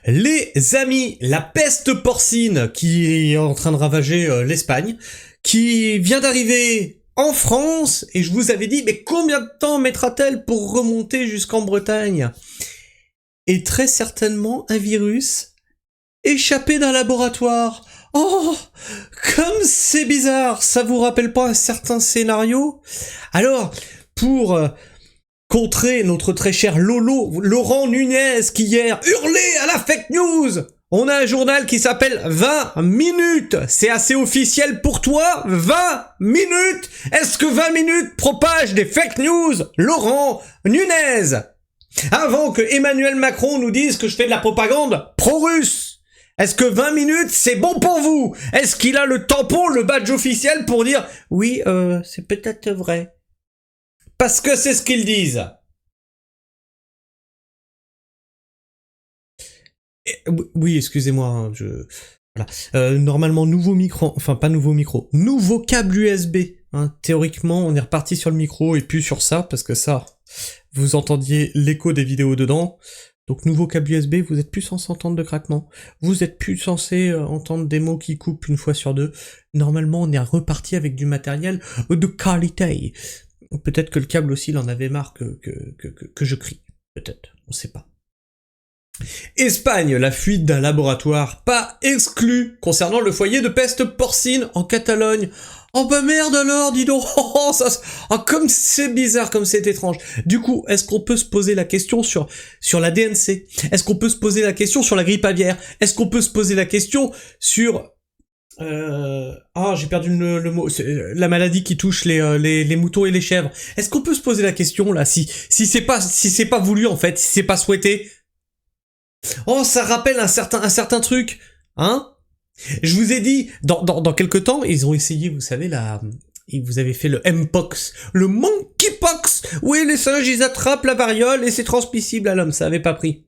Les amis, la peste porcine qui est en train de ravager l'Espagne, qui vient d'arriver en France, et je vous avais dit, mais combien de temps mettra-t-elle pour remonter jusqu'en Bretagne? Et très certainement un virus échappé d'un laboratoire. Oh, comme c'est bizarre, ça vous rappelle pas un certain scénario? Alors, pour contrer notre très cher Laurent Nunez, qui hier hurlait à la fake news, on a un journal qui s'appelle 20 minutes. C'est assez officiel pour toi? 20 minutes? Est-ce que 20 minutes propagent des fake news, Laurent Nunez? Avant que Emmanuel Macron nous dise que je fais de la propagande pro-russe. Est-ce que 20 minutes, c'est bon pour vous? Est-ce qu'il a le tampon, le badge officiel pour dire « Oui, c'est peut-être vrai ». Parce que c'est ce qu'ils disent. Oui, excusez-moi, voilà. Normalement, nouveau micro, enfin pas nouveau micro, nouveau câble USB. Hein. Théoriquement, on est reparti sur le micro et puis sur ça, parce que ça, vous entendiez l'écho des vidéos dedans. Donc nouveau câble USB, vous êtes plus censé entendre de craquement. Vous êtes plus censé entendre des mots qui coupent une fois sur deux. Normalement, on est reparti avec du matériel de qualité. Peut-être que le câble aussi, il en avait marre que je crie. Peut-être, on sait pas. Espagne, la fuite d'un laboratoire pas exclu concernant le foyer de peste porcine en Catalogne. Oh bah merde alors, dis donc, comme c'est bizarre, comme c'est étrange. Du coup, est-ce qu'on peut se poser la question sur la DNC? Est-ce qu'on peut se poser la question sur la grippe aviaire? Est-ce qu'on peut se poser la question sur... j'ai perdu le mot, la maladie qui touche les moutons et les chèvres. Est-ce qu'on peut se poser la question, là, si c'est pas voulu, en fait, si c'est pas souhaité? Oh, ça rappelle un certain truc, hein? Je vous ai dit, dans quelques temps, ils ont essayé, vous savez, vous avez fait le Mpox, le Monkeypox. Oui, les singes, ils attrapent la variole et c'est transmissible à l'homme, ça avait pas pris.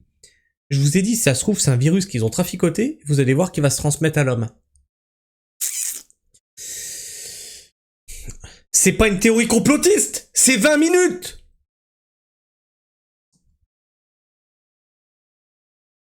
Je vous ai dit, si ça se trouve, c'est un virus qu'ils ont traficoté, vous allez voir qu'il va se transmettre à l'homme. C'est pas une théorie complotiste, c'est 20 minutes!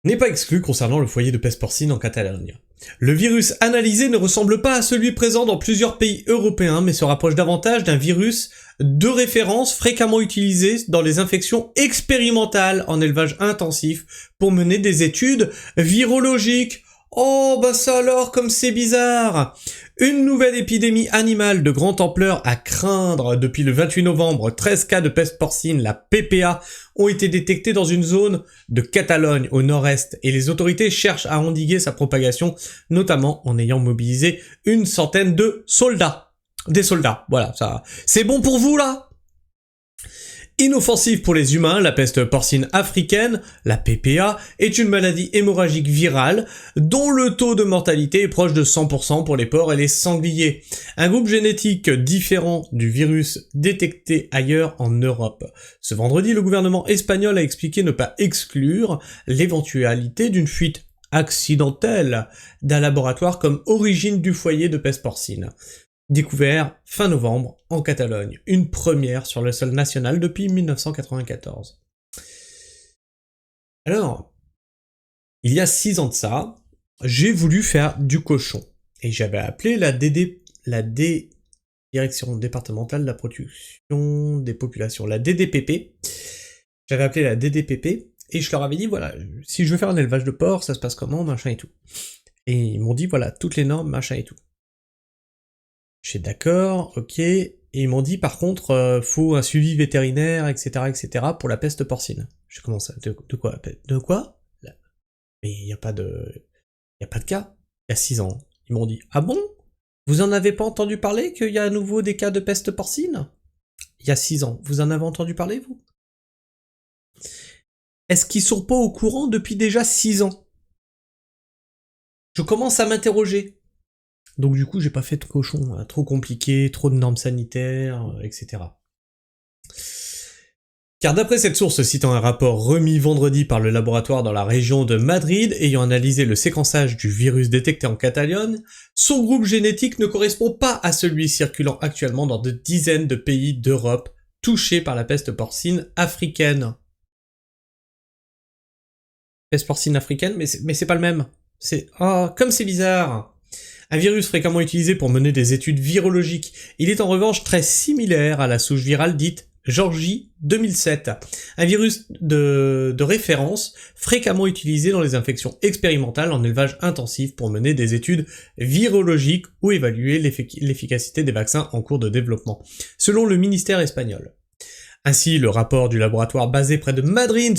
N'est pas exclu concernant le foyer de peste porcine en Catalogne. Le virus analysé ne ressemble pas à celui présent dans plusieurs pays européens, mais se rapproche davantage d'un virus de référence fréquemment utilisé dans les infections expérimentales en élevage intensif pour mener des études virologiques. Oh bah ça alors, comme c'est bizarre! Une nouvelle épidémie animale de grande ampleur à craindre depuis le 28 novembre. 13 cas de peste porcine, la PPA, ont été détectés dans une zone de Catalogne au nord-est et les autorités cherchent à endiguer sa propagation, notamment en ayant mobilisé une centaine de soldats. Des soldats, voilà, ça. C'est bon pour vous là? Inoffensive pour les humains, la peste porcine africaine, la PPA, est une maladie hémorragique virale dont le taux de mortalité est proche de 100% pour les porcs et les sangliers. Un groupe génétique différent du virus détecté ailleurs en Europe. Ce vendredi, le gouvernement espagnol a expliqué ne pas exclure l'éventualité d'une fuite accidentelle d'un laboratoire comme origine du foyer de peste porcine. Découvert fin novembre en Catalogne, une première sur le sol national depuis 1994. Alors, il y a 6 ans de ça, j'ai voulu faire du cochon, et j'avais appelé la Direction départementale de la protection des populations, la DDPP. J'avais appelé la DDPP, et je leur avais dit, voilà, si je veux faire un élevage de porc, ça se passe comment, machin et tout. Et ils m'ont dit, voilà, toutes les normes, machin et tout. Je suis d'accord, ok, et ils m'ont dit par contre, faut un suivi vétérinaire, etc., pour la peste porcine. Je commence à... De quoi? De quoi? Mais y a pas de cas. Il y a 6 ans. Ils m'ont dit, ah bon? Vous en avez pas entendu parler qu'il y a à nouveau des cas de peste porcine? Il y a 6 ans. Vous en avez entendu parler, vous? Est-ce qu'ils sont pas au courant depuis déjà 6 ans? Je commence à m'interroger. Donc du coup, j'ai pas fait de cochon, hein, trop compliqué, trop de normes sanitaires, etc. Car d'après cette source citant un rapport remis vendredi par le laboratoire dans la région de Madrid ayant analysé le séquençage du virus détecté en Catalogne, son groupe génétique ne correspond pas à celui circulant actuellement dans de dizaines de pays d'Europe touchés par la peste porcine africaine. Peste porcine africaine, mais c'est pas le même. Comme c'est bizarre. Un virus fréquemment utilisé pour mener des études virologiques. Il est en revanche très similaire à la souche virale dite Georgie 2007. Un virus de référence fréquemment utilisé dans les infections expérimentales en élevage intensif pour mener des études virologiques ou évaluer l'efficacité des vaccins en cours de développement, selon le ministère espagnol. Ainsi, le rapport du laboratoire basé près de Madrid,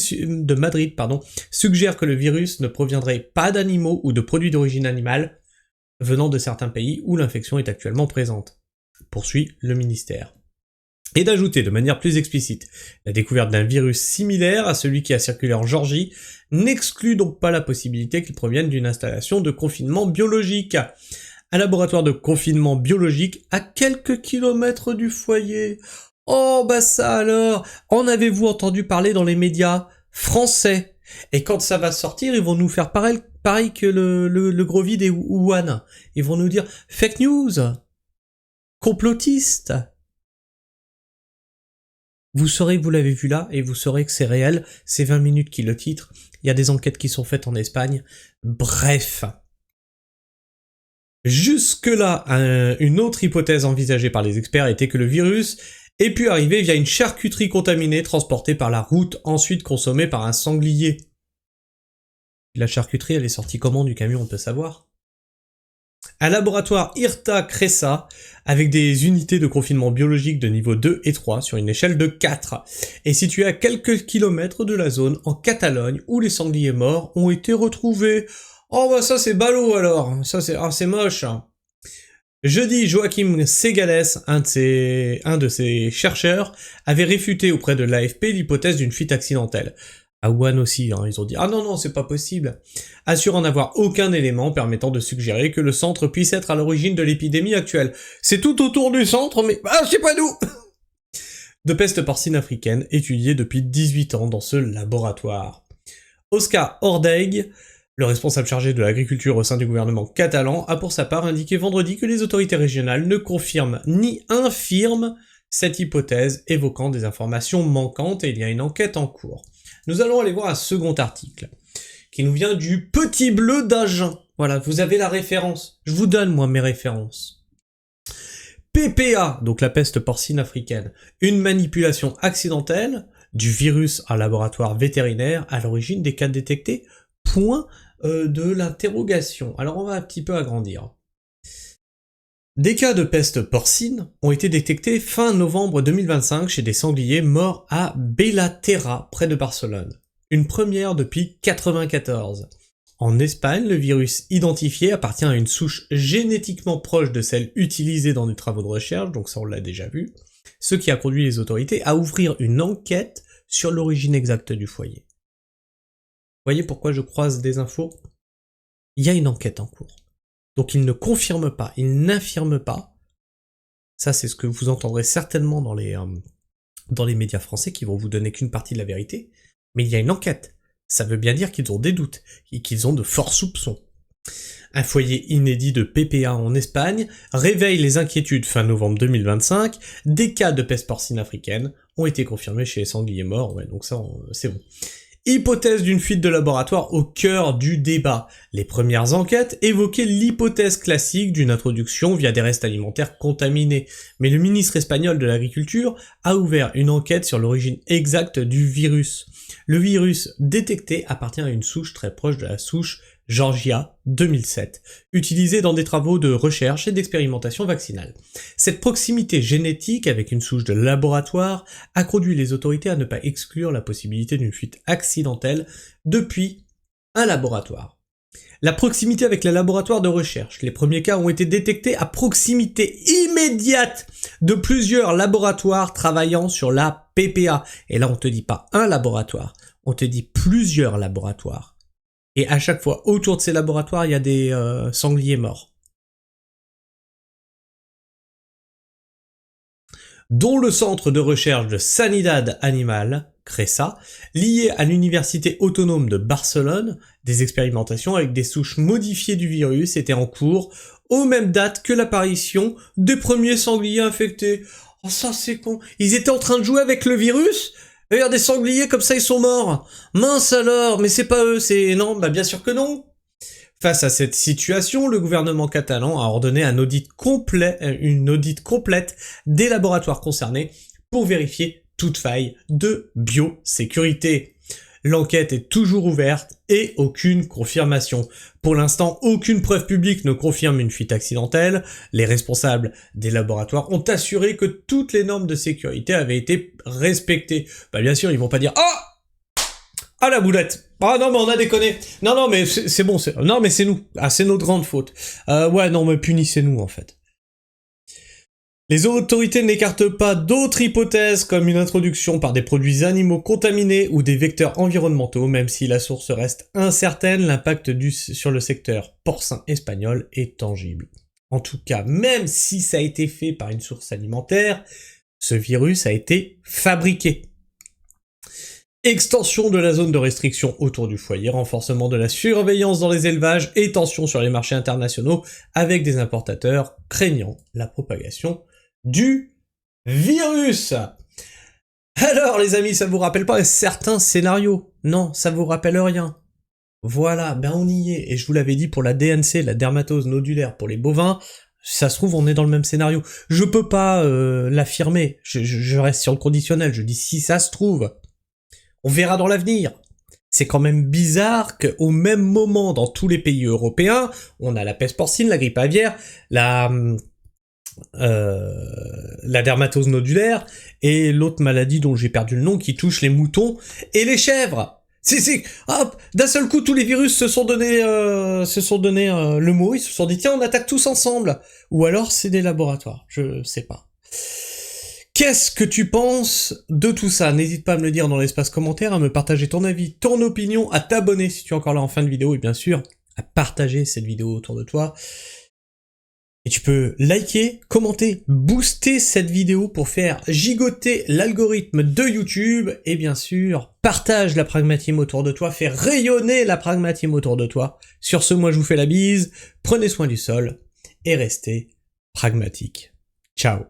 suggère que le virus ne proviendrait pas d'animaux ou de produits d'origine animale venant de certains pays où l'infection est actuellement présente, poursuit le ministère. Et d'ajouter de manière plus explicite, la découverte d'un virus similaire à celui qui a circulé en Géorgie n'exclut donc pas la possibilité qu'il provienne d'une installation de confinement biologique. Un laboratoire de confinement biologique à quelques kilomètres du foyer. Oh bah ça alors, en avez-vous entendu parler dans les médias français? Et quand ça va sortir, ils vont nous faire pareil que le gros vide et Wuhan. Ils vont nous dire fake news, complotiste. Vous saurez que vous l'avez vu là, et vous saurez que c'est réel, c'est 20 minutes qui le titre, il y a des enquêtes qui sont faites en Espagne, bref. Jusque-là, une autre hypothèse envisagée par les experts était que le virus ait pu arriver via une charcuterie contaminée transportée par la route, ensuite consommée par un sanglier. La charcuterie, elle est sortie comment du camion, on peut savoir. Un laboratoire IRTA-CRESA, avec des unités de confinement biologique de niveau 2 et 3 sur une échelle de 4, est situé à quelques kilomètres de la zone en Catalogne où les sangliers morts ont été retrouvés. Oh bah ça c'est ballot alors, c'est moche. Jeudi, Joachim Segales, un de ses chercheurs, avait réfuté auprès de l'AFP l'hypothèse d'une fuite accidentelle. À Wuhan aussi, ils ont dit « Ah non, c'est pas possible », assurant n'avoir aucun élément permettant de suggérer que le centre puisse être à l'origine de l'épidémie actuelle. C'est tout autour du centre, mais c'est pas nous. De peste porcine africaine, étudiée depuis 18 ans dans ce laboratoire. Oscar Ordeig, le responsable chargé de l'agriculture au sein du gouvernement catalan, a pour sa part indiqué vendredi que les autorités régionales ne confirment ni infirment cette hypothèse, évoquant des informations manquantes et il y a une enquête en cours. Nous allons aller voir un second article, qui nous vient du Petit Bleu d'Agen. Voilà, vous avez la référence. Je vous donne, moi, mes références. PPA, donc la peste porcine africaine, une manipulation accidentelle du virus à laboratoire vétérinaire à l'origine des cas détectés, point de l'interrogation. Alors on va un petit peu agrandir. Des cas de peste porcine ont été détectés fin novembre 2025 chez des sangliers morts à Bellaterra, près de Barcelone. Une première depuis 1994. En Espagne, le virus identifié appartient à une souche génétiquement proche de celle utilisée dans des travaux de recherche, donc ça on l'a déjà vu, ce qui a conduit les autorités à ouvrir une enquête sur l'origine exacte du foyer. Voyez pourquoi je croise des infos? Il y a une enquête en cours. Donc il ne confirme pas, il n'infirme pas. Ça c'est ce que vous entendrez certainement dans les médias français qui vont vous donner qu'une partie de la vérité. Mais il y a une enquête. Ça veut bien dire qu'ils ont des doutes et qu'ils ont de forts soupçons. Un foyer inédit de PPA en Espagne réveille les inquiétudes fin novembre 2025. Des cas de peste porcine africaine ont été confirmés chez les sangliers morts. Ouais, donc ça, c'est bon. Hypothèse d'une fuite de laboratoire au cœur du débat. Les premières enquêtes évoquaient l'hypothèse classique d'une introduction via des restes alimentaires contaminés, mais le ministre espagnol de l'Agriculture a ouvert une enquête sur l'origine exacte du virus. Le virus détecté appartient à une souche très proche de la souche Georgia 2007, utilisée dans des travaux de recherche et d'expérimentation vaccinale. Cette proximité génétique avec une souche de laboratoire a conduit les autorités à ne pas exclure la possibilité d'une fuite accidentelle depuis un laboratoire. La proximité avec les laboratoires de recherche. Les premiers cas ont été détectés à proximité immédiate de plusieurs laboratoires travaillant sur la PPA. Et là, on te dit pas un laboratoire, on te dit plusieurs laboratoires. Et à chaque fois, autour de ces laboratoires, il y a des sangliers morts. Dont le centre de recherche de Sanidad Animal, CRESA, lié à l'université autonome de Barcelone, des expérimentations avec des souches modifiées du virus étaient en cours, aux mêmes dates que l'apparition des premiers sangliers infectés. Oh ça c'est con, ils étaient en train de jouer avec le virus, Regarde des sangliers comme ça, ils sont morts. Mince alors, mais c'est pas eux, c'est... Non, bah bien sûr que non. Face à cette situation, le gouvernement catalan a ordonné un audit complet, une audit complète des laboratoires concernés pour vérifier toute faille de biosécurité. L'enquête est toujours ouverte et aucune confirmation. Pour l'instant, aucune preuve publique ne confirme une fuite accidentelle. Les responsables des laboratoires ont assuré que toutes les normes de sécurité avaient été respectées. Bah bien sûr, ils vont pas dire « Ah la boulette! Ah non mais on a déconné! Non non mais c'est bon, non mais c'est nous. Ah c'est notre grande faute. Ouais non mais punissez-nous en fait. » Les autorités n'écartent pas d'autres hypothèses comme une introduction par des produits animaux contaminés ou des vecteurs environnementaux, même si la source reste incertaine, l'impact sur le secteur porcin espagnol est tangible. En tout cas, même si ça a été fait par une source alimentaire, ce virus a été fabriqué. Extension de la zone de restriction autour du foyer, renforcement de la surveillance dans les élevages et tension sur les marchés internationaux avec des importateurs craignant la propagation du virus. Alors les amis, ça vous rappelle pas certains scénarios? Non, ça vous rappelle rien. Voilà, ben on y est, et je vous l'avais dit pour la DNC, la dermatose nodulaire pour les bovins, ça se trouve on est dans le même scénario. Je peux pas l'affirmer, je reste sur le conditionnel, je dis si ça se trouve. On verra dans l'avenir. C'est quand même bizarre qu'au même moment dans tous les pays européens, on a la peste porcine, la grippe aviaire, la dermatose nodulaire et l'autre maladie dont j'ai perdu le nom qui touche les moutons et les chèvres. Hop, d'un seul coup tous les virus se sont donné le mot, ils se sont dit tiens on attaque tous ensemble. Ou alors c'est des laboratoires, je sais pas. Qu'est-ce que tu penses de tout ça? N'hésite pas à me le dire dans l'espace commentaire, à me partager ton avis, ton opinion, à t'abonner si tu es encore là en fin de vidéo et bien sûr à partager cette vidéo autour de toi. Et tu peux liker, commenter, booster cette vidéo pour faire gigoter l'algorithme de YouTube. Et bien sûr, partage la pragmatisme autour de toi, fais rayonner la pragmatisme autour de toi. Sur ce, moi je vous fais la bise, prenez soin du sol et restez pragmatique. Ciao.